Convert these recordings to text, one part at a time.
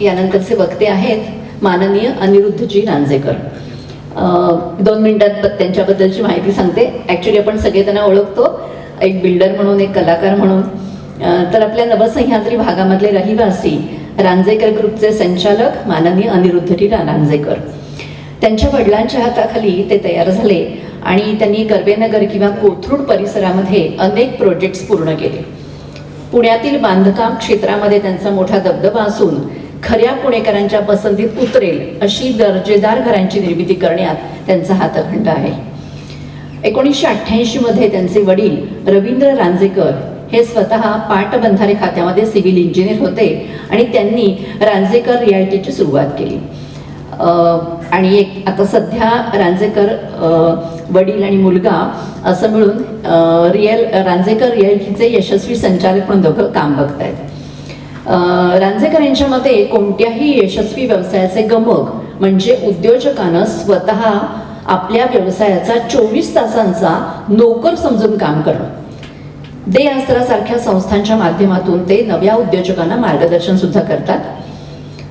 यानंतरचे वक्ते आहेत माननीय अनिरुद्धजी रांजेकर. 2 मिनिटात त्यांच्याबद्दलची माहिती सांगते. ॲक्च्युली आपण सगळे त्यांना ओळखतो, एक बिल्डर म्हणून, एक कलाकार म्हणून. तर आपल्या नवसह्याद्री भागामधले रहिवासी रांजेकर ग्रुपचे संचालक माननीय अनिरुद्धजी रांजेकर. त्यांच्या वडिलांच्या हाताखाली ते तयार झाले आणि त्यांनी कर्वेनगर किंवा कोथरूड परिसरामध्ये अनेक प्रोजेक्ट्स पूर्ण केले. पुण्यातील बांधकाम क्षेत्रामध्ये त्यांचा मोठा दबदबा असून खऱ्या पुणेकरांच्या पसंतीत उतरेल अशी दर्जेदार घरांची निर्मिती करण्यात त्यांचा हातखंड आहे. 1988 मध्ये त्यांचे वडील रवींद्र रांजेकर हे स्वतः पाटबंधारे खात्यामध्ये सिव्हिल इंजिनियर होते आणि त्यांनी रांजेकर रियाल्टीची सुरुवात केली. आणि आता सध्या रांजेकर वडील आणि मुलगा असं मिळून रांजेकर रियाल्टीचे यशस्वी संचालक म्हणून दोघं काम बघतायत. रांजेकर यांच्या मते कोणत्याही यशस्वी व्यवसायाचे गमक म्हणजे उद्योजकानं स्वतः आपल्या व्यवसायाचा 24 तासांचा नोकर समजून काम करणं. दे आसरासारख्या संस्थांच्या माध्यमातून ते नव्या उद्योजकांना मार्गदर्शन सुद्धा करतात.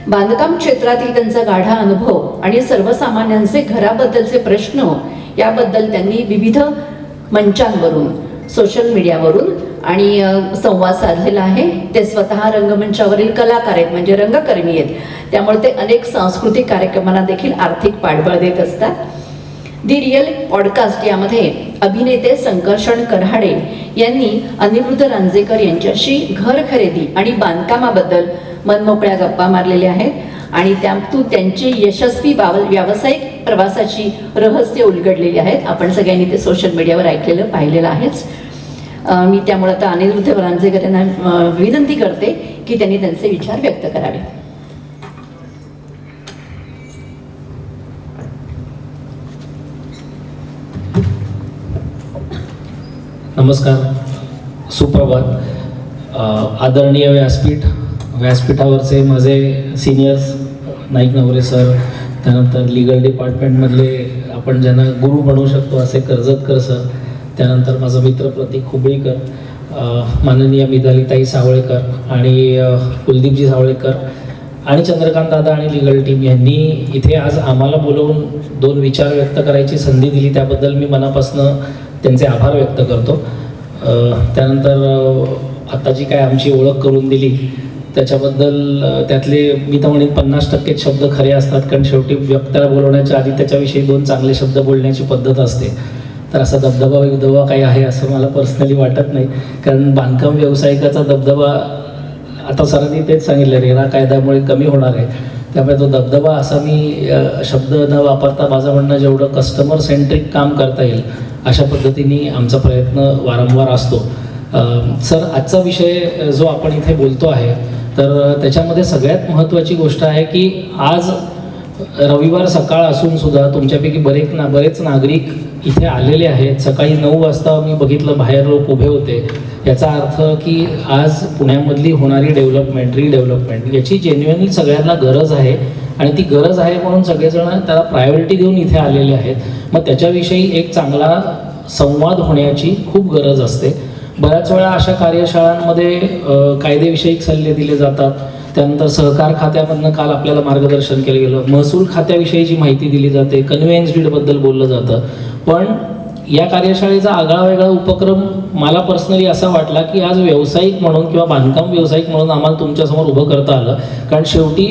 बांधकाम क्षेत्रातील त्यांचा गाढा अनुभव आणि सर्वसामान्यांचे घराबद्दलचे प्रश्न याबद्दल त्यांनी विविध मंचांवरून, सोशल मीडियावरून आणि संवाद साधलेला आहे. ते स्वतः रंगमंचावरील कलाकार आहेत, म्हणजे रंगकर्मी आहेत, त्यामुळे ते अनेक सांस्कृतिक कार्यक्रमांना देखील आर्थिक पाठबळ देत असतात. दी रिअल पॉडकास्ट यामध्ये अभिनेते संकर्षण कऱ्हाडे यांनी अनिरुद्ध रांजेकर यांच्याशी घर खरेदी आणि बांधकामाबद्दल मनमोकळ्या गप्पा मारलेल्या आहेत आणि त्यातून त्यांची यशस्वी व्यावसायिक प्रवासाची रहस्य उलगडलेली आहेत. आपण सगळ्यांनी ते सोशल मीडियावर ऐकलेलं, पाहिलेलं आहेच. मी त्यामुळे आता अनिरुद्ध रांजेकर यांना विनंती करते की त्यांनी त्यांचे विचार व्यक्त करावे. नमस्कार, सुप्रभात. आदरणीय व्यासपीठावरचे माझे सिनियर्स नाईक नवरे सर, त्यानंतर लिगल डिपार्टमेंटमधले आपण ज्यांना गुरु म्हणू शकतो असे कर्जतकर सर, त्यानंतर माझा मित्र प्रतीक हुबळीकर, माननीय मितालीताई सावळेकर आणि कुलदीपजी सावळेकर आणि चंद्रकांत दादा आणि लिगल टीम यांनी इथे आज आम्हाला बोलवून 2 विचार व्यक्त करायची संधी दिली, त्याबद्दल मी मनापासून त्यांचे आभार व्यक्त करतो. त्यानंतर आता जी काय आमची ओळख करून दिली त्याच्याबद्दल त्यातले मी तर म्हणेन 50% शब्द खरे असतात, कारण शेवटी व्यक्तीला बोलवण्याच्या आधी त्याच्याविषयी 2 चांगले शब्द बोलण्याची पद्धत असते. तर असा दबदबा विधबा काही आहे असं मला पर्सनली वाटत नाही, कारण बांधकाम व्यावसायिकाचा दबदबा आता सरांनी तेच सांगितलं, रेरा कायद्यामुळे कमी होणार आहे, त्यामुळे तो दबदबा असा मी शब्द न वापरता माझं म्हणणं जेवढं कस्टमर सेंट्रिक काम करता येईल अशा पद्धतीने आमचा प्रयत्न वारंवार असतो. सर, आजचा विषय जो आपण इथे बोलतो आहे तर त्याच्यामध्ये सगळ्यात महत्त्वाची गोष्ट आहे की आज रविवार सकाळ असून सुद्धा तुमच्यापैकी बरेच नागरिक इथे आलेले आहेत. सकाळी 9 वाजता मी बघितलं बाहेर लोक उभे होते. याचा अर्थ की आज पुण्यामधली होणारी रिडेव्हलपमेंट याची जेन्युइनली सगळ्यांना गरज आहे आणि ती गरज आहे म्हणून सगळेजण त्याला प्रायोरिटी देऊन इथे आलेले आहेत. मग त्याच्याविषयी एक चांगला संवाद होण्याची खूप गरज असते. बऱ्याच वेळा अशा कार्यशाळांमध्ये कायदेविषयक सल्ले दिले जातात, त्यानंतर सहकार खात्यामधनं काल आपल्याला मार्गदर्शन केलं गेलं, महसूल खात्याविषयीची माहिती दिली जाते, कन्व्हेन्स डीडबद्दल बोललं जातं. पण या कार्यशाळेचा आगळावेगळा उपक्रम मला पर्सनली असा वाटला की आज व्यावसायिक म्हणून किंवा बांधकाम व्यावसायिक म्हणून आम्हाला तुमच्यासमोर उभं करता आलं, कारण शेवटी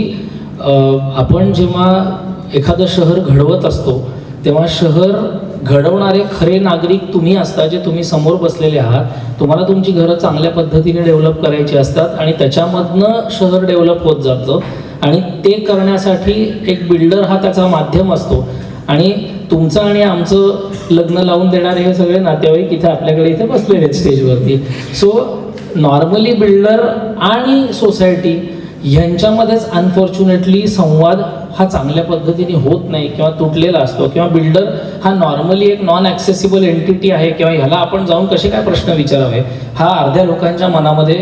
आपण जेव्हा एखादं शहर घडवत असतो तेव्हा शहर घडवणारे खरे नागरिक तुम्ही असता, जे तुम्ही समोर बसलेले आहात. तुम्हाला तुमची घरं चांगल्या पद्धतीने डेव्हलप करायची असतात आणि त्याच्यामधनं शहर डेव्हलप होत जातं आणि ते करण्यासाठी एक बिल्डर हा त्याचा माध्यम असतो. आणि तुमचं आणि आमचं लग्न लावून देणारे हे सगळे नातेवाईक इथे आपल्याकडे इथे बसलेले आहेत स्टेजवरती. सो नॉर्मली बिल्डर आणि सोसायटी ह्यांच्यामध्येच अनफॉर्च्युनेटली संवाद हा चांगल्या पद्धतीने होत नाही किंवा तुटलेला असतो, किंवा बिल्डर हा नॉर्मली एक नॉन ॲक्सेसिबल एंटिटी आहे किंवा ह्याला आपण जाऊन कसे काय प्रश्न विचारावे हा अर्ध्या लोकांच्या मनामध्ये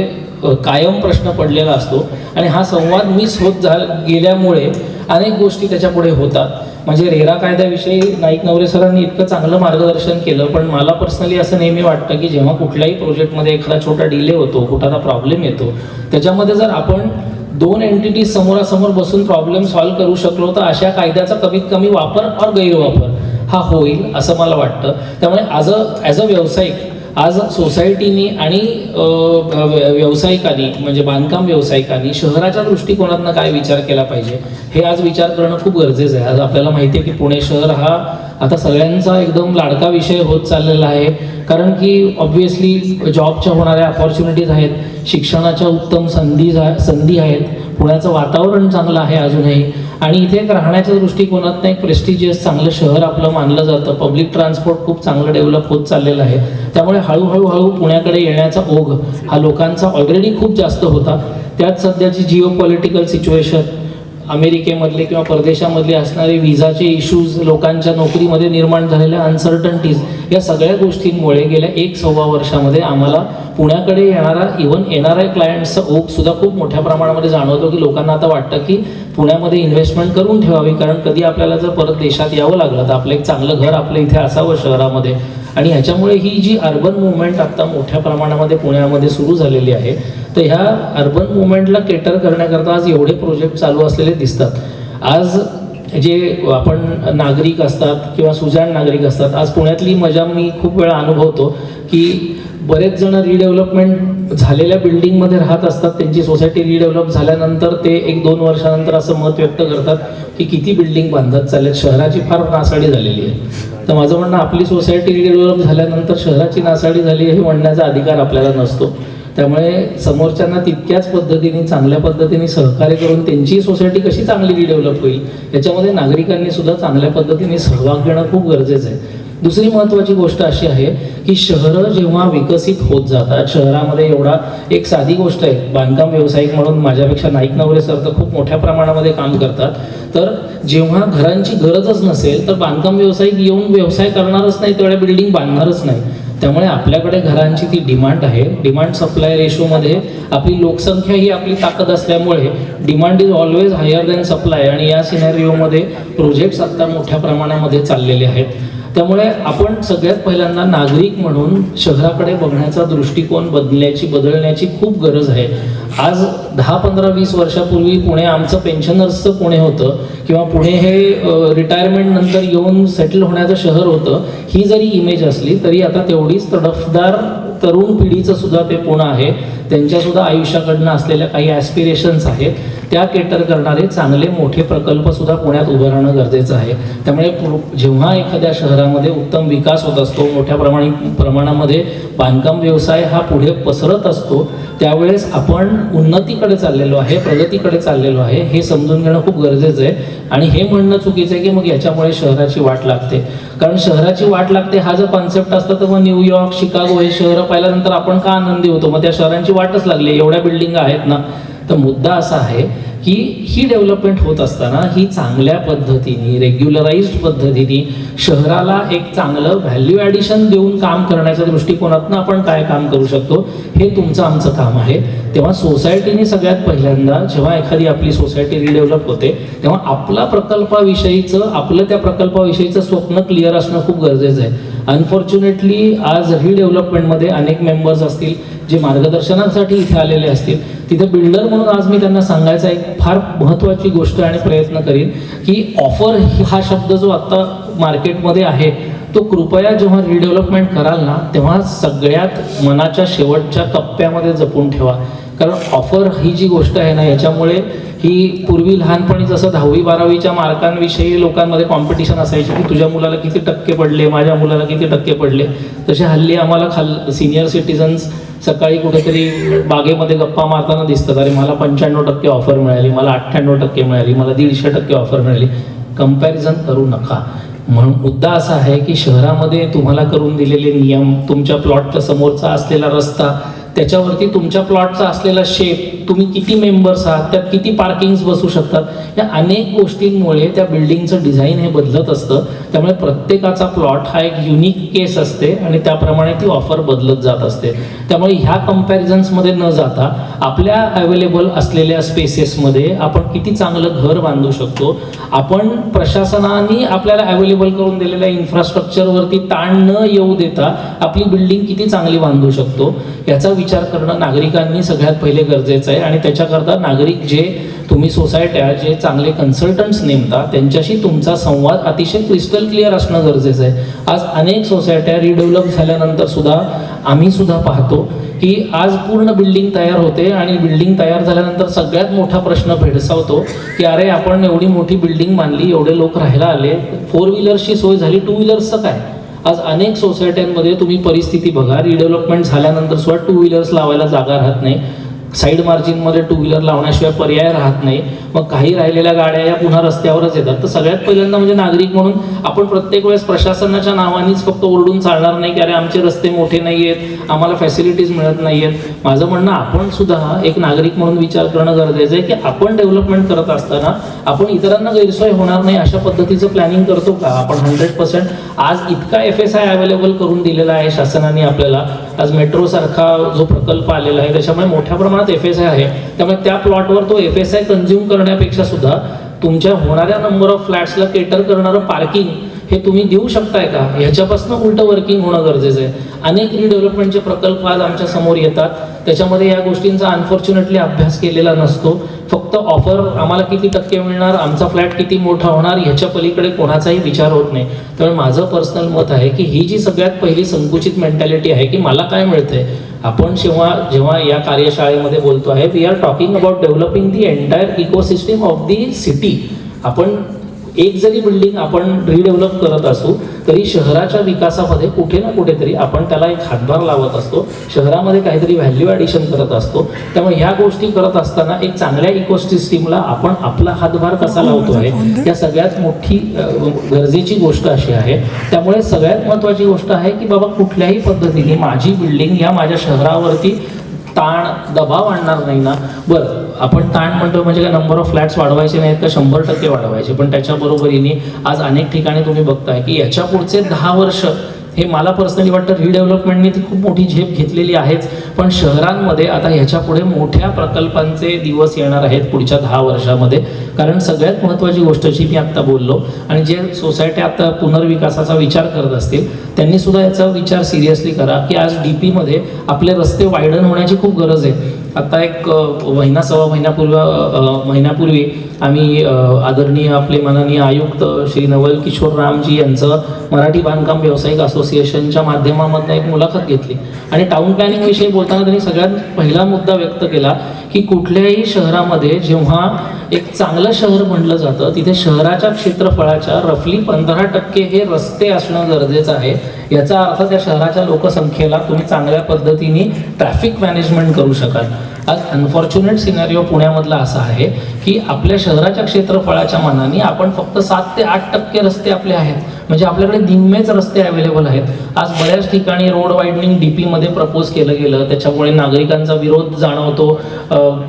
कायम प्रश्न पडलेला असतो. आणि हा संवाद मिस होत गेल्यामुळे अनेक गोष्टी त्याच्यापुढे होतात. म्हणजे रेरा कायद्याविषयी नाईक नवरे सरांनी इतकं चांगलं मार्गदर्शन केलं, पण मला पर्सनली असं नेहमी वाटतं की जेव्हा कुठल्याही प्रोजेक्टमध्ये एखादा छोटा डिले होतो, कुठाला प्रॉब्लेम येतो, त्याच्यामध्ये जर आपण दोन एंटिटीज समोरासमोर बसून प्रॉब्लेम सॉल्व्ह करू शकलो तर अशा कायद्याचा कमीत कमी वापर और गैरवापर हा होईल असं मला वाटतं. त्यामुळे ॲज अ व्यावसायिक आज सोसायटीनी आणि व्यावसायिकांनी म्हणजे बांधकाम व्यावसायिकांनी शहराच्या दृष्टिकोनातनं काय विचार केला पाहिजे हे आज विचार करणं खूप गरजेचं आहे. आज आपल्याला माहिती आहे की पुणे शहर हा आता सगळ्यांचा एकदम लाडका विषय होत चाललेला आहे, कारण की ऑब्व्हियसली जॉबच्या होणाऱ्या अपॉर्च्युनिटीज आहेत, शिक्षणाच्या उत्तम संधी आहेत, पुण्याचं वातावरण चांगलं आहे अजूनही, आणि इथे एक राहण्याच्या दृष्टिकोनातनं एक प्रेस्टिजियस चांगलं शहर आपलं मानलं जातं. पब्लिक ट्रान्सपोर्ट खूप चांगलं डेव्हलप होत चाललेलं आहे. त्यामुळे हळूहळू पुण्याकडे येण्याचा ओघ हा लोकांचा ऑलरेडी खूप जास्त होता. त्यात सध्याची जिओ पॉलिटिकल सिच्युएशन, अमेरिकेमधले किंवा परदेशामधले असणारे विजाचे इश्यूज, लोकांच्या नोकरीमध्ये निर्माण झालेल्या अनसर्टन्टीज, या सगळ्या गोष्टींमुळे गेल्या 1-1.25 वर्षामध्ये आम्हाला पुण्याकडे येणाऱ्या क्लायंट्सचा ओघ सुद्धा खूप मोठ्या प्रमाणामध्ये जाणवतो की लोकांना आता वाटतं की पुण्यामध्ये इन्व्हेस्टमेंट करून ठेवावी, कारण कधी आपल्याला जर परत देशात यावं लागलं तर आपलं एक चांगलं घर आपलं इथे असावं शहरामध्ये. आणि ह्याच्यामुळे ही जी अर्बन मुवमेंट आता मोठ्या प्रमाणामध्ये पुण्यामध्ये सुरू झालेली आहे, तर ह्या अर्बन मुवमेंटला केटर करण्याकरता आज एवढे प्रोजेक्ट चालू असलेले दिसतात. आज जे आपण नागरिक असतात किंवा सुजाण नागरिक असतात, आज पुण्यातली मजा मी खूप वेळा अनुभवतो की बरेच जण रिडेव्हलपमेंट झालेल्या बिल्डिंगमध्ये राहत असतात. त्यांची सोसायटी रिडेव्हलप झाल्यानंतर ते 1-2 वर्षानंतर असं मत व्यक्त करतात की किती बिल्डिंग बांधत चाललेत, शहराची फार नासाडी झालेली आहे. तर माझं म्हणणं, आपली सोसायटी रिडेव्हलप झाल्यानंतर शहराची नासाडी झाली हे म्हणण्याचा अधिकार आपल्याला नसतो. त्यामुळे समोरच्यांना तितक्याच पद्धतीने चांगल्या पद्धतीने सहकार्य करून त्यांची सोसायटी कशी चांगली रिडेव्हलप होईल याच्यामध्ये नागरिकांनी सुद्धा चांगल्या पद्धतीने सहभाग घेणं खूप गरजेचं आहे. दुसरी महत्त्वाची गोष्ट अशी आहे की शहरं जेव्हा विकसित होत जातात, शहरामध्ये एवढा एक साधी गोष्ट आहे, बांधकाम व्यावसायिक म्हणून माझ्यापेक्षा नाईक नवरे सर तर खूप मोठ्या प्रमाणामध्ये काम करतात. तर जेव्हा घरांची गरजच नसेल तर बांधकाम व्यावसायिक येऊन व्यवसाय करणारच नाही, तेवढ्या बिल्डिंग बांधणारच नाही. त्यामुळे आपल्याकडे घरांची ती डिमांड आहे. डिमांड सप्लाय रेशोमध्ये आपली लोकसंख्या ही आपली ताकद असल्यामुळे demand is always higher than supply, आणि या सिनॅरिओमध्ये प्रोजेक्ट्स आता मोठ्या प्रमाणामध्ये चाललेले आहेत. त्यामुळे आपण सगळ्यात पहिल्यांदा नागरिक म्हणून शहराकडे बघण्याचा दृष्टिकोन बदलण्याची खूप गरज आहे. आज 10-15-20 वर्षापूर्वी पुणे आमचं पेन्शनर्सचं पुणे होतं किंवा पुणे हे रिटायरमेंट नंतर येऊन सेटल होण्याचं शहर होतं, ही जरी इमेज असली तरी आता तेवढीच तडफदार तरुण पिढीचं सुद्धा ते पुणे आहे. त्यांच्यासुद्धा आयुष्याकडनं असलेल्या काही ॲस्पिरेशन्स आहेत, त्या केटर करणारे चांगले मोठे प्रकल्प सुद्धा पुण्यात उभारणं गरजेचं आहे. त्यामुळे जेव्हा एखाद्या शहरामध्ये उत्तम विकास होत असतो, मोठ्या प्रमाणामध्ये बांधकाम व्यवसाय हा पुढे पसरत असतो, त्यावेळेस आपण उन्नतीकडे चाललेलो आहे, प्रगतीकडे चाललेलो आहे हे समजून घेणं खूप गरजेचं आहे. आणि हे म्हणणं चुकीचं आहे की मग याच्यामुळे शहराची वाट लागते, कारण शहराची वाट लागते हा जर कॉन्सेप्ट असतं तर मग न्यूयॉर्क, शिकागो हे शहरं पाहिल्यानंतर आपण का आनंदी होतो, मग त्या शहरांची वाटच लागली, एवढ्या बिल्डिंग आहेत ना. तर मुद्दा असा आहे की ही डेव्हलपमेंट होत असताना ही चांगल्या पद्धतीने रेग्युलराइज्ड पद्धतीने शहराला एक चांगलं व्हॅल्यू ॲडिशन देऊन काम करण्याच्या दृष्टिकोनातून आपण काय काम करू शकतो हे तुमचं आमचं काम आहे. तेव्हा सोसायटीने सगळ्यात पहिल्यांदा जेव्हा एखादी आपली सोसायटी रिडेव्हलप होते तेव्हा आपलं त्या प्रकल्पाविषयीचं स्वप्न क्लिअर असणं खूप गरजेचं आहे. अनफॉर्च्युनेटली आज रिडेव्हलपमेंटमध्ये अनेक मेंबर्स असतील जे मार्गदर्शनासाठी इथे आलेले असतील, तिथे बिल्डर म्हणून आज मी त्यांना सांगायचा एक फार महत्त्वाची गोष्ट आणि प्रयत्न करीन की ऑफर हा शब्द जो आत्ता मार्केटमध्ये आहे तो कृपया जेव्हा रिडेव्हलपमेंट कराल ना तेव्हा सगळ्यात मनाच्या शेवटच्या टप्प्यामध्ये जपून ठेवा. कारण ऑफर ही जी गोष्ट आहे ना याच्यामुळे ही पूर्वी लहानपणी जसं 10वी-12वीच्या मार्कांविषयी लोकांमध्ये कॉम्पिटिशन असायची की तुझ्या मुलाला किती टक्के पडले, माझ्या मुलाला किती टक्के पडले, तसे हल्ली आम्हाला सिनियर सिटीजन्स सकाळी कुठेतरी बागेमध्ये गप्पा मारताना दिसतात, अरे मला 95% ऑफर मिळाली, मला 98% मिळाली, मला 150% ऑफर मिळाली. कंपॅरिझन करू नका. म्हणून मुद्दा असा आहे की शहरामध्ये तुम्हाला करून दिलेले नियम, तुमच्या प्लॉटच्या समोरचा असलेला रस्ता, त्याच्यावरती तुमच्या प्लॉटचा असलेला शेप, तुम्ही किती मेंबर्स आहात, त्यात किती पार्किंग्स बसू शकतात, या अनेक गोष्टींमुळे त्या बिल्डिंगचं डिझाईन हे बदलत असतं. त्यामुळे प्रत्येकाचा प्लॉट हा एक युनिक केस असते आणि त्याप्रमाणे ती ऑफर बदलत जात असते. त्यामुळे ह्या कंपॅरिझन्समध्ये न जाता आपल्या अवेलेबल असलेल्या स्पेसेसमध्ये आपण किती चांगलं घर बांधू शकतो, आपण प्रशासनाने आपल्याला अवेलेबल करून दिलेल्या इन्फ्रास्ट्रक्चरवरती ताण न येऊ देता आपली बिल्डिंग किती चांगली बांधू शकतो याचा विचार करणं नागरिकांनी सगळ्यात पहिले गरजेचं आहे आणि त्याच्याकरता नागरिक जे तुम्ही सोसायट्या जे चांगले कन्सल्टंट्स नेमता त्यांच्याशी तुमचा संवाद अतिशय क्रिस्टल क्लिअर असणं गरजेचं आहे. आज अनेक सोसायट्या रिडेव्हलप झाल्यानंतर सुद्धा आम्ही सुद्धा पाहतो की आज पूर्ण बिल्डिंग तयार होते आणि बिल्डिंग तयार झाल्यानंतर सगळ्यात मोठा प्रश्न भेडसावतो की अरे आपण एवढी मोठी बिल्डिंग बांधली, एवढे लोक राहायला आले, 4 व्हीलर्सची सोय झाली, 2 व्हीलर्सचं काय? आज अनेक सोसायट्यांमध्ये तुम्ही परिस्थिती बघा, रिडेव्हलपमेंट झाल्यानंतर सुद्धा 2 व्हीलर्स लावायला जागा राहत नाही, साईड मार्जिनमध्ये 2 व्हीलर लावण्याशिवाय पर्याय राहत नाही. मग काही राहिलेल्या गाड्या या पुन्हा रस्त्यावरच येतात. तर सगळ्यात पहिल्यांदा म्हणजे नागरिक म्हणून आपण प्रत्येक वेळेस प्रशासनाच्या नावानेच फक्त ओरडून चालणार नाही की अरे आमचे रस्ते मोठे नाही आहेत, आम्हाला फॅसिलिटीज मिळत नाही आहेत. माझं म्हणणं आपण सुद्धा एक नागरिक म्हणून विचार करणं गरजेचं आहे की आपण डेव्हलपमेंट करत असताना आपण इतरांना गैरसोय होणार नाही अशा पद्धतीचं प्लॅनिंग करतो का? आपण 100% आज इतका FSI अवेलेबल करून दिलेला आहे शासनाने आपल्याला. आज मेट्रो सारखा जो प्रकल्प आलेला आहे त्याच्यामुळे मोठ्या प्रमाणात FSI आहे. त्यामुळे त्या प्लॉटवर तो FSI कन्झ्युम करण्यापेक्षा सुद्धा तुमच्या होणाऱ्या नंबर ऑफ फ्लॅट्सला केटर करणारं पार्किंग हे तुम्ही देऊ शकताय का, ह्याच्यापासून उलटं वर्किंग होणं गरजेचं आहे. अनेक रिडेव्हलपमेंटचे प्रकल्प आज आमच्या समोर येतात, त्याच्यामध्ये या गोष्टींचा अनफॉर्च्युनेटली अभ्यास केलेला नसतो. फक्त ऑफर आम्हाला किती टक्के मिळणार, आमचा फ्लॅट किती मोठा होणार, ह्याच्या पलीकडे कोणाचाही विचार होत नाही. त्यामुळे माझं पर्सनल मत आहे की ही जी सगळ्यात पहिली संकुचित मेंटॅलिटी आहे की मला काय मिळतंय, आपण जेव्हा या कार्यशाळेमध्ये बोलतो आहे, we are talking about developing the entire ecosystem of the city. आपण एक जरी बिल्डिंग आपण रिडेव्हलप करत असू तरी शहराच्या विकासामध्ये कुठे ना कुठेतरी आपण त्याला एक हातभार लावत असतो, शहरामध्ये काहीतरी व्हॅल्यू ॲडिशन करत असतो. त्यामुळे ह्या गोष्टी करत असताना एक चांगल्या इकोसिस्टीमला आपण आपला हातभार कसा लावतो आहे या सगळ्यात मोठी गरजेची गोष्ट अशी आहे. त्यामुळे सगळ्यात महत्त्वाची गोष्ट आहे की बाबा कुठल्याही पद्धतीने माझी बिल्डिंग या माझ्या शहरावरती ताण दबाव आणणार नाही ना. बरं, आपण ताण म्हणतो म्हणजे काय नंबर ऑफ फ्लॅट्स वाढवायचे नाहीत का, 100% वाढवायचे, पण त्याच्या बरोबरीने आज अनेक ठिकाणी तुम्ही बघताय की याच्या पुढचे 10 वर्ष हे मला पर्सनली वाटतं रिडेव्हलपमेंटने ती खूप मोठी झेप घेतलेली आहेच, पण शहरांमध्ये आता ह्याच्या पुढे मोठ्या प्रकल्पांचे दिवस येणार आहेत पुढच्या 10 वर्षामध्ये. कारण सगळ्यात महत्त्वाची गोष्ट जी मी आत्ता बोललो आणि जे सोसायटी आता पुनर्विकासाचा विचार करत असतील त्यांनी सुद्धा याचा विचार सिरियसली करा की आज DPमध्ये आपले रस्ते वायडन होण्याची खूप गरज आहे. आता एक सव्वा महिन्यापूर्वी आम्ही आदरणीय आपले माननीय आयुक्त श्री नवल किशोर रामजी यांचं मराठी बांधकाम व्यावसायिक असोसिएशनच्या माध्यमामधून एक मुलाखत घेतली आणि टाउन प्लॅनिंग विषयी बोलताना त्यांनी सगळ्यात पहिला मुद्दा व्यक्त केला की कुठल्याही शहरामध्ये जेव्हा एक चांगलं शहर म्हणलं जातं तिथे शहराच्या क्षेत्रफळाच्या रफली 15% हे रस्ते असणं गरजेचं आहे. याचा अर्थ त्या शहराच्या लोकसंख्येला तुम्ही चांगल्या पद्धतीने ट्रॅफिक मॅनेजमेंट करू शकाल. आज अनफॉर्च्युनेट सिनॅरिओ पुण्यामधला असा आहे की आपल्या शहराच्या क्षेत्रफळाच्या मानाने आपण फक्त 7 ते 8% रस्ते आपले आहेत, म्हणजे आपल्याकडे निम्मेच रस्ते अवेलेबल आहेत. आज बऱ्याच ठिकाणी रोड वायडनिंग DPमध्ये प्रपोज केलं गेलं, त्याच्यामुळे नागरिकांचा विरोध जाणवतो,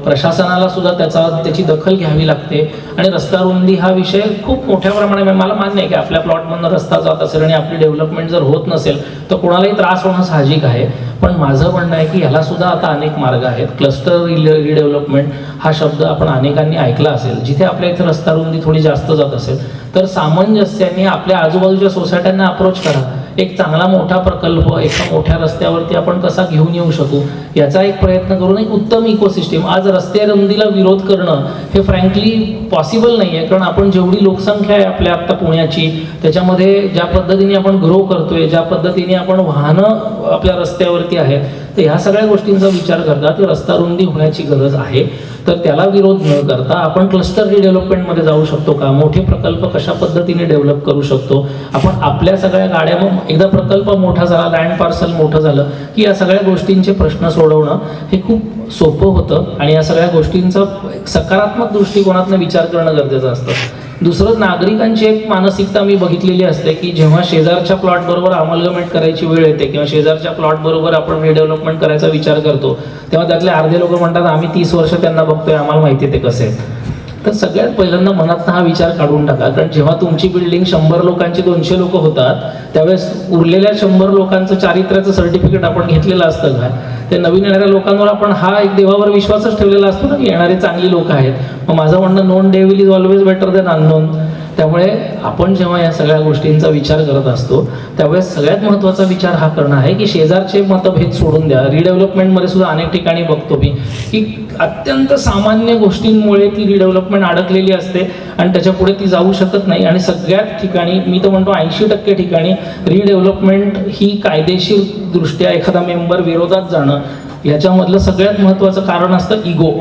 प्रशासनाला सुद्धा त्याची दखल घ्यावी लागते आणि रस्ता रुंदी हा विषय खूप मोठ्या प्रमाणात मला मान्य आहे की आपल्या प्लॉटमधून रस्ता जात असेल आणि आपली डेव्हलपमेंट जर होत नसेल तर कोणालाही त्रास होणं साहजिक आहे. पण माझं म्हणणं आहे की ह्याला सुद्धा आता अनेक मार्ग आहेत. क्लस्टर रिडेव्हलपमेंट हा शब्द आपण अनेकांनी ऐकला असेल. जिथे आपल्या इथे रस्ता रुंदी थोडी जास्त जात असेल तर सामंजस्याने आपल्या आजूबाजूच्या सोसायट्यांना अप्रोच करा. एक चांगला मोठा प्रकल्प एका मोठ्या रस्त्यावरती आपण कसा घेऊन येऊ शकू याचा एक प्रयत्न करून एक उत्तम इकोसिस्टीम. आज रस्ते रुंदीला विरोध करणं हे फ्रँकली पॉसिबल नाही आहे, कारण आपण जेवढी लोकसंख्या आहे आपल्या आत्ता पुण्याची त्याच्यामध्ये ज्या पद्धतीने आपण ग्रो करतोय, ज्या पद्धतीने आपण वाहनं आपल्या रस्त्यावरती आहेत, तर ह्या सगळ्या गोष्टींचा विचार करता की रस्ता रुंदी होण्याची गरज आहे. तर त्याला विरोध न करता आपण क्लस्टर रिडेव्हलपमेंटमध्ये जाऊ शकतो का, मोठे प्रकल्प कशा पद्धतीने डेव्हलप करू शकतो. आपण आपल्या सगळ्या गाड्या एकदा प्रकल्प मोठा झाला, लँड पार्सल मोठं झालं की या सगळ्या गोष्टींचे प्रश्न सोडवणं हे खूप सोपं होतं आणि या सगळ्या गोष्टींचा सकारात्मक दृष्टिकोनातून विचार करणं गरजेचं असतं. दुसरं, नागरिकांची एक मानसिकता मी बघितलेली असते की जेव्हा शेजारच्या प्लॉट बरोबर अमलगमेंट करायची वेळ येते किंवा शेजारच्या प्लॉट बरोबर आपण रिडेव्हलपमेंट करायचा विचार करतो तेव्हा त्यातले अर्धे लोक म्हणतात आम्ही 30 वर्ष त्यांना बघतोय, आम्हाला माहिती ते कसे आहेत. तर सगळ्यात पहिल्यांदा मनातनं हा विचार काढून टाका, कारण जेव्हा तुमची बिल्डिंग 100 लोकांची 200 लोक होतात त्यावेळेस उरलेल्या 100 लोकांचं चारित्र्याचं सर्टिफिकेट आपण घेतलेलं असतं का? ते नवीन येणाऱ्या लोकांवर आपण हा एक देवावर विश्वासच ठेवलेला असतो ना की येणारे चांगली लोक आहेत. मग माझं म्हणणं non devil is always better than unknown. त्यामुळे आपण जेव्हा या सगळ्या गोष्टींचा विचार करत असतो त्यावेळेस सगळ्यात महत्त्वाचा विचार हा करणं आहे की शेजारचे मतभेद सोडून द्या. रिडेव्हलपमेंटमध्ये सुद्धा अनेक ठिकाणी बघतो मी की अत्यंत सामान्य गोष्टींमुळे ती रिडेव्हलपमेंट अडकलेली असते आणि त्याच्यापुढे ती जाऊ शकत नाही. आणि सगळ्यात ठिकाणी मी तर म्हणतो 80% ठिकाणी रिडेव्हलपमेंट ही कायदेशीर दृष्ट्या एखादा मेंबर विरोधात जाणं याच्यामधलं सगळ्यात महत्त्वाचं कारण असतं इगो.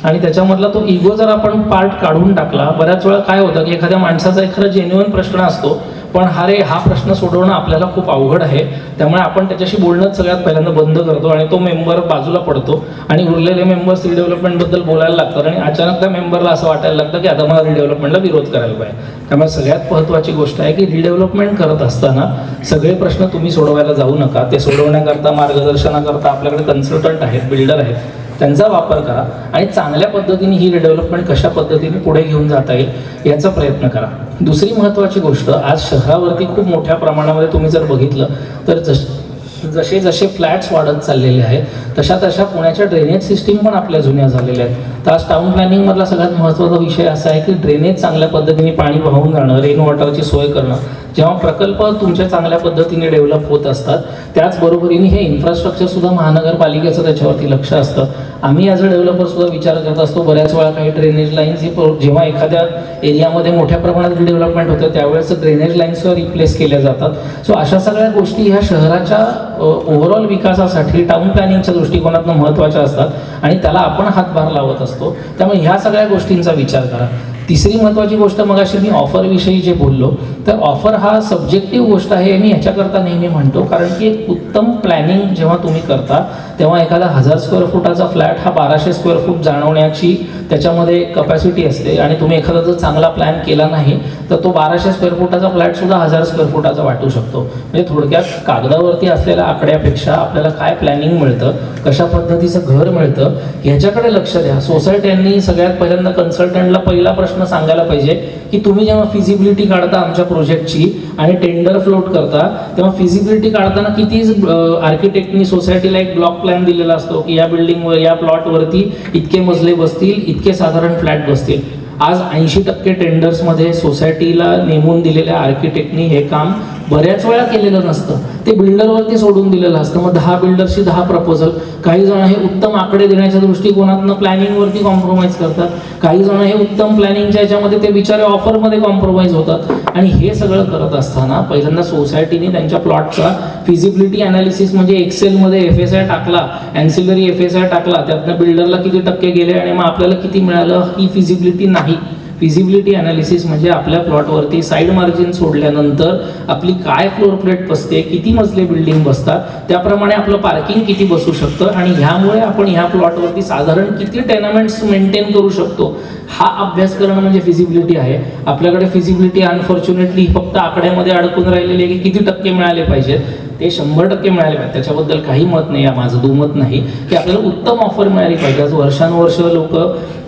आणि त्याच्यामधला तो इगो जर आपण पार्ट काढून टाकला, बऱ्याच वेळा काय होतं की एखाद्या माणसाचा एखादा जेन्युइन प्रश्न असतो पण हा प्रश्न सोडवणं आपल्याला खूप अवघड आहे, त्यामुळे आपण त्याच्याशी बोलणंच सगळ्यात पहिल्यांदा बंद करतो आणि तो मेंबर बाजूला पडतो आणि उरलेले मेंबर्स रिडेव्हलपमेंटबद्दल बोलायला लागतात आणि अचानक त्या मेंबरला असं वाटायला लागतं की आता मला रिडेव्हलपमेंटला विरोध करायला पाहिजे. त्यामुळे सगळ्यात महत्त्वाची गोष्ट आहे की रिडेव्हलपमेंट करत असताना सगळे प्रश्न तुम्ही सोडवायला जाऊ नका. ते सोडवण्याकरता मार्गदर्शनाकरता आपल्याकडे कन्सल्टंट आहेत, बिल्डर आहेत, त्यांचा वापर करा आणि चांगल्या पद्धतीने ही रिडेव्हलपमेंट कशा पद्धतीने पुढे घेऊन जाता येईल याचा प्रयत्न करा. दुसरी महत्त्वाची गोष्ट, आज शहरावरती खूप मोठ्या प्रमाणामध्ये तुम्ही जर बघितलं तर जसे जसे फ्लॅट्स वाढत चाललेले आहेत तशा पुण्याच्या ड्रेनेज सिस्टीम पण आपल्या जुन्या झालेल्या आहेत. तर आज टाउन प्लॅनिंगमधला सगळ्यात महत्त्वाचा विषय असा आहे की ड्रेनेज चांगल्या पद्धतीने पाणी वाहून जाणं, रेन वॉटरची सोय करणं. जेव्हा प्रकल्प तुमच्या चांगल्या पद्धतीने डेव्हलप होत असतात त्याचबरोबरीने हे इन्फ्रास्ट्रक्चर सुद्धा महानगरपालिकेचं त्याच्यावरती लक्ष असतं. आम्ही ॲज अ डेव्हलपर सुद्धा विचार करत असतो बऱ्याच वेळा काही ड्रेनेज लाईन्स ही जेव्हा एखाद्या एरियामध्ये मोठ्या प्रमाणात डेव्हलपमेंट होतं त्यावेळेस ड्रेनेज लाईन्सवर रिप्लेस केल्या जातात. सो अशा सगळ्या गोष्टी ह्या शहराच्या ओव्हरऑल विकासासाठी टाउन प्लॅनिंगच्या दृष्टिकोनातून महत्त्वाच्या असतात आणि त्याला आपण हातभार लावत असतो. त्यामुळे ह्या सगळ्या गोष्टींचा विचार करा. तिसरी महत्त्वाची गोष्ट, मग अशी मी ऑफरविषयी जे बोललो, तर ऑफर हा सब्जेक्टिव्ह गोष्ट आहे. मी ह्याच्याकरता नेहमी म्हणतो कारण की एक उत्तम प्लॅनिंग जेव्हा तुम्ही करता तेव्हा एखादा 1000 स्क्वेअर फुटाचा फ्लॅट हा 1200 स्क्वेअर फूट जाणवण्याची त्याच्यामध्ये कपॅसिटी असते आणि तुम्ही एखादा जर चांगला प्लॅन केला नाही तर तो 1200 स्क्वेअर फुटाचा फ्लॅट सुद्धा 1000 स्क्वेअर फुटाचा वाटू शकतो. म्हणजे थोडक्यात कागदावरती असलेल्या आकड्यापेक्षा आपल्याला काय प्लॅनिंग मिळतं, कशा पद्धतीचं घर मिळतं ह्याच्याकडे लक्ष द्या. सोसायट्यांनी सगळ्यात पहिल्यांदा कन्सल्टंटला पहिला प्रश्न सांगायला पाहिजे की तुम्ही जेव्हा फिजिबिलिटी काढता आमच्या प्रोजेक्टची आणि टेंडर फ्लोट करता तेव्हा फिजिबिलिटी काढताना किती आर्किटेक्टनी सोसायटीला एक ब्लॉक प्लॅन दिलेला असतो की या बिल्डिंगवर या प्लॉटवरती इतके मजले बसतील, इतके साधारण फ्लॅट बसतील. आज 80% टेंडर्समध्ये सोसायटीला नेमून दिलेल्या आर्किटेक्टनी हे काम बऱ्याच वेळा केलेलं नसतं, ते बिल्डरवरती सोडून दिलेलं असतं. मग 10 बिल्डर्सची 10 प्रपोजल. काही जण हे उत्तम आकडे देण्याच्या दृष्टिकोनातून प्लॅनिंगवरती कॉम्प्रोमाइज करतात, काही जण हे उत्तम प्लॅनिंगच्या याच्यामध्ये ते बिचारे ऑफरमध्ये कॉम्प्रोमाइज होतात. आणि हे सगळं करत असताना पहिल्यांदा सोसायटीने त्यांच्या प्लॉटचा फिजिबिलिटी अनालिसिस म्हणजे एक्सेलमध्ये FSI टाकला, ॲन्सिलरी FSI टाकला, त्यातनं बिल्डरला किती टक्के गेले आणि मग आपल्याला किती मिळालं, ही फिजिबिलिटी नाही. फिजिबिलिटी अनालिसिस म्हणजे आपल्या प्लॉटवरती साईड मार्जिन सोडल्यानंतर आपली काय फ्लोर प्लेट बसते, किती मजले बिल्डिंग बसतात, त्याप्रमाणे आपलं पार्किंग किती बसू शकतं आणि ह्यामुळे आपण ह्या प्लॉटवरती साधारण किती टेनामेंट्स मेंटेन करू शकतो हा अभ्यास करणं म्हणजे फिजिबिलिटी आहे. आपल्याकडे फिजिबिलिटी अनफॉर्च्युनेटली फक्त आकड्यामध्ये अडकून राहिलेली आहे की किती टक्के मिळाले पाहिजेत, ते 100% मिळाले पाहिजे. त्याच्याबद्दल काही मत नाही, माझं दुमत नाही की आपल्याला उत्तम ऑफर मिळाली पाहिजे. आज वर्षानुवर्ष लोक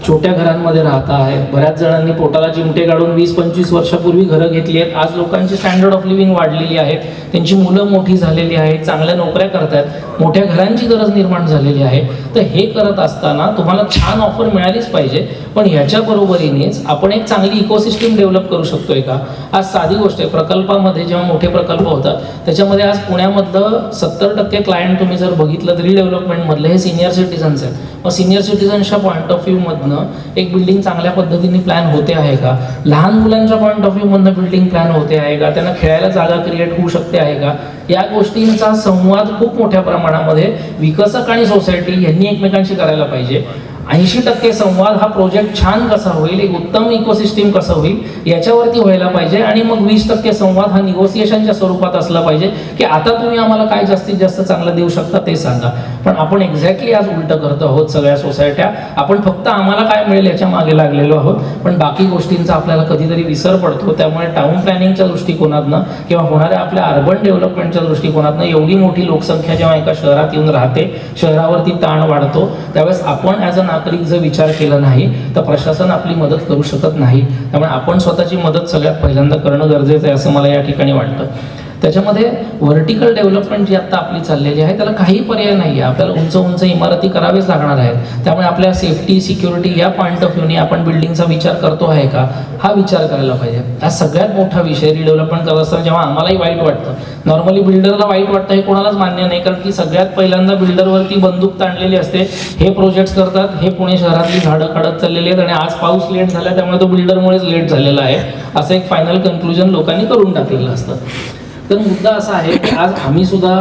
छोट्या घरांमध्ये राहत आहेत. बऱ्याच जणांनी पोटाला चिमटे काढून 20-25 वर्षापूर्वी घरं घेतली आहेत. आज लोकांची स्टँडर्ड ऑफ लिव्हिंग वाढलेली आहे, त्यांची मुलं मोठी झालेली आहेत, चांगल्या नोकऱ्या करतात, मोठ्या घरांची गरज निर्माण झालेली आहे. तर हे करत असताना तुम्हाला छान ऑफर मिळालीच पाहिजे, पण ह्याच्या बरोबरीनेच आपण एक चांगली इकोसिस्टीम डेव्हलप करू शकतोय का. आज साधी गोष्ट आहे, प्रकल्पामध्ये जेव्हा मोठे प्रकल्प होतात त्याच्यामध्ये आज पुण्यामधलं 70% क्लायंट तुम्ही जर बघितलं तरी डेव्हलपमेंटमधलं हे सिनियर सिटीजन्स आहेत. मग सिनियर सिटीजनच्या पॉईंट ऑफ व्ह्यूमधनं एक बिल्डिंग चांगल्या पद्धतीने प्लॅन होते आहे का, लहान मुलांच्या पॉईंट ऑफ व्ह्यूमधनं बिल्डिंग प्लॅन होते आहे का, त्यांना खेळायला जागा क्रिएट होऊ शकते आहे का, या गोष्टींचा संवाद खूप मोठ्या प्रमाणामध्ये विकसक आणि सोसायटी यांनी एकमेकांशी करायला पाहिजे. 80% संवाद हा प्रोजेक्ट छान कसा होईल, एक उत्तम इकोसिस्टीम कसं होईल याच्यावरती व्हायला पाहिजे. आणि मग 20% संवाद हा निगोसिएशनच्या स्वरूपात असला पाहिजे की आता तुम्ही आम्हाला काय जास्तीत जास्त चांगलं देऊ शकता ते सांगा. पण आपण एक्झॅक्टली आज उलटं करतो आहोत सगळ्या सोसायट्या. आपण फक्त आम्हाला काय मिळेल याच्या मागे लागलेलो आहोत, पण बाकी गोष्टींचा आपल्याला कधीतरी विसर पडतो. त्यामुळे टाउन प्लॅनिंगच्या दृष्टिकोनातनं किंवा होणाऱ्या आपल्या अर्बन डेव्हलपमेंटच्या दृष्टिकोनातनं एवढी मोठी लोकसंख्या जेव्हा एका शहरात येऊन राहते, शहरावरती ताण वाढतो, त्यावेळेस आपण ॲज अ नागरिक जर विचार केला नाही तर प्रशासन आपली मदत करू शकत नाही. त्यामुळे आपण स्वतःची मदत सगळ्यात पहिल्यांदा करणं गरजेचं आहे असं मला या ठिकाणी वाटतं. त्याच्यामध्ये व्हर्टिकल डेव्हलपमेंट जी आता आपली चाललेली आहे त्याला काही पर्याय नाही आहे. आपल्याला उंच उंच इमारती करावेच लागणार आहेत. त्यामुळे आपल्या सेफ्टी सिक्युरिटी या पॉईंट ऑफ व्ह्यूने आपण बिल्डिंगचा विचार करतो आहे का, हा विचार करायला पाहिजे. हा सगळ्यात मोठा विषय रिडेव्हलपमेंट करत असताना जेव्हा आम्हालाही वाईट वाटतं. नॉर्मली बिल्डरला वाईट वाटतं हे कोणालाच मान्य नाही, कारण की सगळ्यात पहिल्यांदा बिल्डरवरती बंदूक ताणलेली असते. हे प्रोजेक्ट्स करतात, हे पुणे शहरातली झाडं काढत चाललेली आहेत आणि आज पाऊस लेट झाला त्यामुळे तो बिल्डरमुळेच लेट झालेला आहे, असं एक फायनल कन्क्लुजन लोकांनी करून टाकलेलं असतं. तर मुद्दा असा आहे की आज आम्ही सुद्धा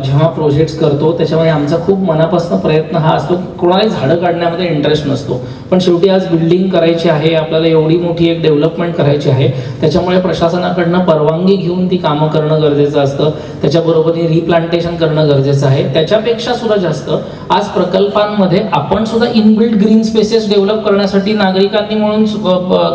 जेव्हा प्रोजेक्ट्स करतो त्याच्यामध्ये आमचा खूप मनापासून प्रयत्न हा असतो. कोणालाही झाडं काढण्यामध्ये इंटरेस्ट नसतो, पण शेवटी आज बिल्डिंग करायची आहे, आपल्याला एवढी मोठी एक डेव्हलपमेंट करायची आहे, त्याच्यामुळे प्रशासनाकडनं परवानगी घेऊन ती कामं करणं गरजेचं असतं. त्याच्याबरोबर रिप्लांटेशन करणं गरजेचं आहे. त्याच्यापेक्षा सुद्धा जास्त आज प्रकल्पांमध्ये आपण सुद्धा इनबिल्ट ग्रीन स्पेसेस डेव्हलप करण्यासाठी नागरिकांनी म्हणून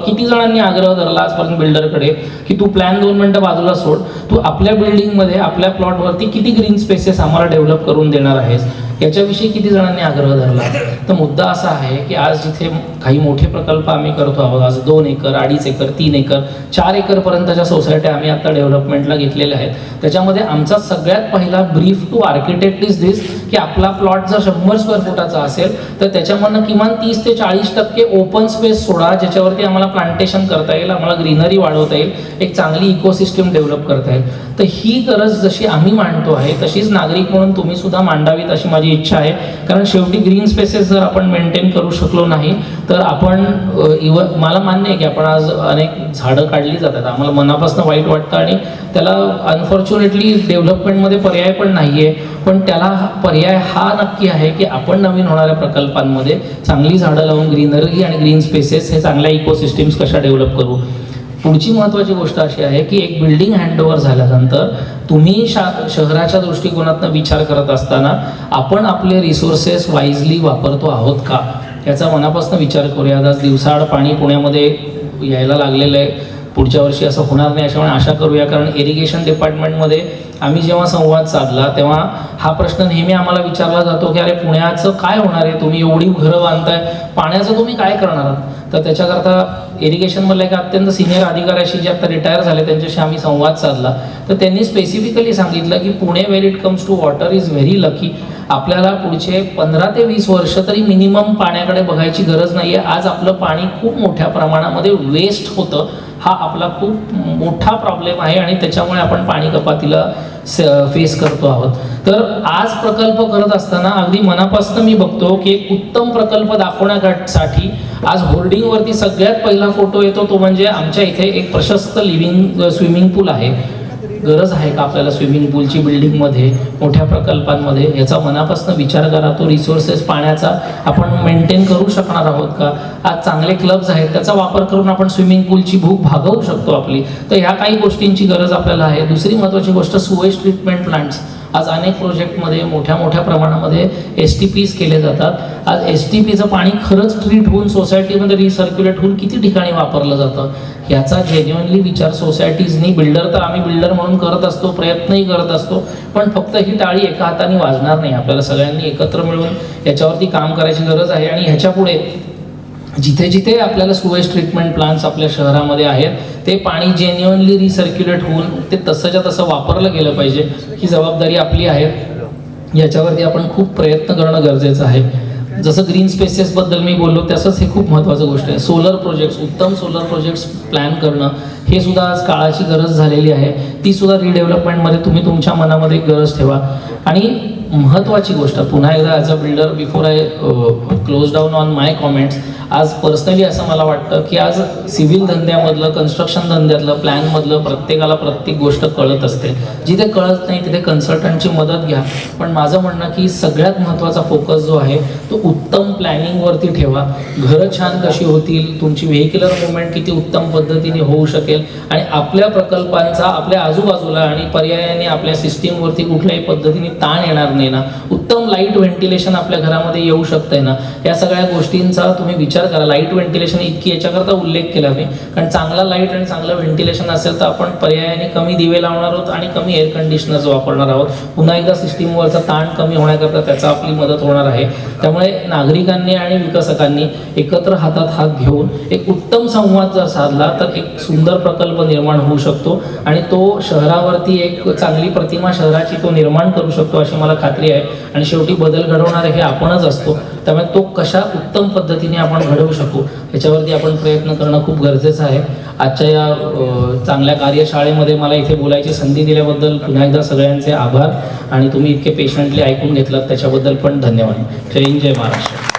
किती जणांनी आग्रह धरला आजपर्यंत बिल्डरकडे की तू प्लॅन 2 मिनिटं बाजूला सोड, तू आपल्या बिल्डिंगमध्ये आपल्या प्लॉटवरती किती ग्रीन स्पेसेस आम्हाला डेव्हलप करून देणार आहेस, याच्याविषयी किती जणांनी आग्रह धरला. तर मुद्दा असा आहे की आज जिथे काही मोठे प्रकल्प आम्ही करतो आहोत, आज 2 एकर 2.5 एकर 3 एकर 4 एकर पर्यंतच्या सोसायट्या आम्ही आता डेव्हलपमेंटला घेतलेल्या आहेत. त्याच्यामध्ये आमचा सगळ्यात पहिला ब्रीफ टू आर्किटेक्ट इज दिस की आपला प्लॉट जर 100 स्क्वेअर फुटाचा असेल तर त्याच्यामधनं किमान 30 ते 40% ओपन स्पेस सोडा, ज्याच्यावरती आम्हाला प्लांटेशन करता येईल, आम्हाला ग्रीनरी वाढवता येईल, एक चांगली इकोसिस्टम डेव्हलप करता येईल. तर ही गरज जशी आम्ही मांडतो आहे तशीच नागरिक म्हणून तुम्ही सुद्धा मांडावीत अशी माझी इच्छा आहे. कारण शेवटी ग्रीन स्पेसेस जर आपण मेंटेन करू शकलो नाही तर आपण मला मान्य आहे की आपण आज अनेक झाडं काढली जातात, आम्हाला मनापासून वाईट वाटतं आणि त्याला अनफॉर्च्युनेटली डेव्हलपमेंटमध्ये पर्याय पण नाही आहे. पण त्याला पर्याय हा नक्की आहे की आपण नवीन होणाऱ्या प्रकल्पांमध्ये चांगली झाडं लावून ग्रीनरी आणि ग्रीन स्पेसेस हे चांगल्या इकोसिस्टम्स कशा डेव्हलप करू. पुढची महत्त्वाची गोष्ट अशी आहे की एक बिल्डिंग हँडओव्हर झाल्यानंतर तुम्ही शहराच्या दृष्टिकोनातून विचार करत असताना आपण आपले रिसोर्सेस वाईजली वापरतो आहोत का, याचा मनापासून विचार करूया. आज दिवसाआड पाणी पुण्यामध्ये यायला लागलेलं आहे, पुढच्या वर्षी असं होणार नाही अशामुळे आशा करूया. कारण इरिगेशन डिपार्टमेंटमध्ये आम्ही जेव्हा संवाद साधला तेव्हा हा प्रश्न नेहमी आम्हाला विचारला जातो की अरे पुण्याचं काय होणार आहे, तुम्ही एवढी घरं बांधताय, पाण्याचं तुम्ही काय करणार आहात. तर त्याच्याकरता इरिगेशनमधल्या एका अत्यंत सिनियर अधिकाऱ्याशी जे आता रिटायर झाले त्यांच्याशी आम्ही संवाद साधला. तर त्यांनी स्पेसिफिकली सांगितलं की Pune where it comes to water is very lucky. आपल्याला पुढचे 15 ते 20 वर्ष तरी मिनिमम पाण्याकडे बघायची गरज नाही आहे. आज आपलं पाणी खूप मोठ्या प्रमाणामध्ये वेस्ट होतं, हा आपला खूप मोठा प्रॉब्लेम आहे आणि त्याच्यामुळे आपण पाणी कपातीला फेस करतो आहोत. तर आज प्रकल्प करत असताना अगदी मनापासून मी बघतो की एक उत्तम प्रकल्प दाखवण्यासाठी आज होर्डिंगवरती सगळ्यात पहिला फोटो येतो तो म्हणजे आमच्या इथे एक प्रशस्त स्विमिंग पूल आहे. गरज आहे का आपल्याला स्विमिंग पूलची बिल्डिंगमध्ये मोठ्या प्रकल्पांमध्ये, याचा मनापासून विचार करा. तो रिसोर्सेस पाण्याचा आपण मेंटेन करू शकणार आहोत का. आज चांगले क्लब्स आहेत त्याचा वापर करून आपण स्विमिंग पूलची भूक भागवू शकतो आपली. तर ह्या काही गोष्टींची गरज आपल्याला आहे. दुसरी महत्त्वाची गोष्ट सुवेज ट्रीटमेंट प्लांट्स. आज अनेक प्रोजेक्टमध्ये मोठ्या प्रमाणामध्ये STPs केले जातात. आज STPचं पाणी खरंच ट्रीट होऊन सोसायटीमध्ये रिसर्क्युलेट होऊन किती ठिकाणी वापरलं जातं, याचा जेन्युअनली विचार सोसायटीजनी, बिल्डर तर आम्ही बिल्डर म्हणून करत असतो, प्रयत्नही करत असतो, पण फक्त ही टाळी एका हाताने वाजणार नाही. आपल्याला सगळ्यांनी एकत्र मिळून याच्यावरती काम करायची गरज आहे. आणि ह्याच्या पुढे जिथे जिथे आपल्याला सुवेज ट्रीटमेंट प्लांट्स आपल्या शहरामध्ये आहेत ते पाणी जेन्युअनली रिसर्क्युलेट होऊन ते तसंच्या तसं वापरलं गेलं पाहिजे, ही जबाबदारी आपली आहे. याच्यावरती आपण खूप प्रयत्न करणं गरजेचं आहे. जसं ग्रीन स्पेसेसबद्दल मी बोललो तसंच हे खूप महत्त्वाचं गोष्ट आहे. सोलर प्रोजेक्ट्स, उत्तम सोलर प्रोजेक्ट्स प्लॅन करणं हे सुद्धा आज काळाची गरज झालेली आहे. ती सुद्धा रिडेव्हलपमेंटमध्ये तुम्ही तुमच्या मनामध्ये गरज ठेवा. आणि महत्त्वाची गोष्ट पुन्हा एकदा as a builder before I close down on my comments, आज पर्सनली असं मला वाटतं की आज सिव्हिल धंद्यामधलं, कन्स्ट्रक्शन धंद्यातलं, प्लॅनमधलं प्रत्येकाला प्रत्येक गोष्ट कळत असते. जिथे कळत नाही तिथे कन्सल्टंटची मदत घ्या. पण माझं म्हणणं की सगळ्यात महत्त्वाचा फोकस जो आहे तो उत्तम प्लॅनिंगवरती ठेवा. घरं छान कशी होतील, तुमची व्हेहिक्युलर मुवमेंट किती उत्तम पद्धतीने होऊ शकेल आणि आपल्या प्रकल्पांचा आपल्या आजूबाजूला आणि पर्यायाने आपल्या सिस्टीमवरती कुठल्याही पद्धतीने ताण येणार नाही ना, उत्तम लाईट व्हेंटिलेशन आपल्या घरामध्ये येऊ शकतंय ना, या सगळ्या गोष्टींचा तुम्ही विचार विचार करा. लाईट व्हेंटिलेशन इतकी याच्याकरता उल्लेख केला मी, कारण चांगला लाईट आणि चांगलं व्हेंटिलेशन असेल तर आपण पर्यायाने कमी दिवे लावणार आहोत आणि कमी एअर कंडिशनर्स वापरणार आहोत. पुन्हा एकदा सिस्टीमवरचा ताण कमी होण्याकरता त्याचा आपली मदत होणार आहे. त्यामुळे नागरिकांनी आणि विकसकांनी एकत्र हातात हात घेऊन एक उत्तम संवाद जर साधला तर एक सुंदर प्रकल्प निर्माण होऊ शकतो आणि तो शहरावरती एक चांगली प्रतिमा शहराची तो निर्माण करू शकतो अशी मला खात्री आहे. आणि शेवटी बदल घडवणारे हे आपणच असतो. त्यामुळे तो कशा उत्तम पद्धतीने आपण घडवू शकू याच्यावरती आपण प्रयत्न करणं खूप गरजेचं आहे. आजच्या या चांगल्या कार्यशाळेमध्ये मला इथे बोलायची संधी दिल्याबद्दल पुन्हा एकदा सगळ्यांचे आभार आणि तुम्ही इतके पेशंटली ऐकून घेतलात त्याच्याबद्दल पण धन्यवाद. जय हिंद, जय महाराष्ट्र.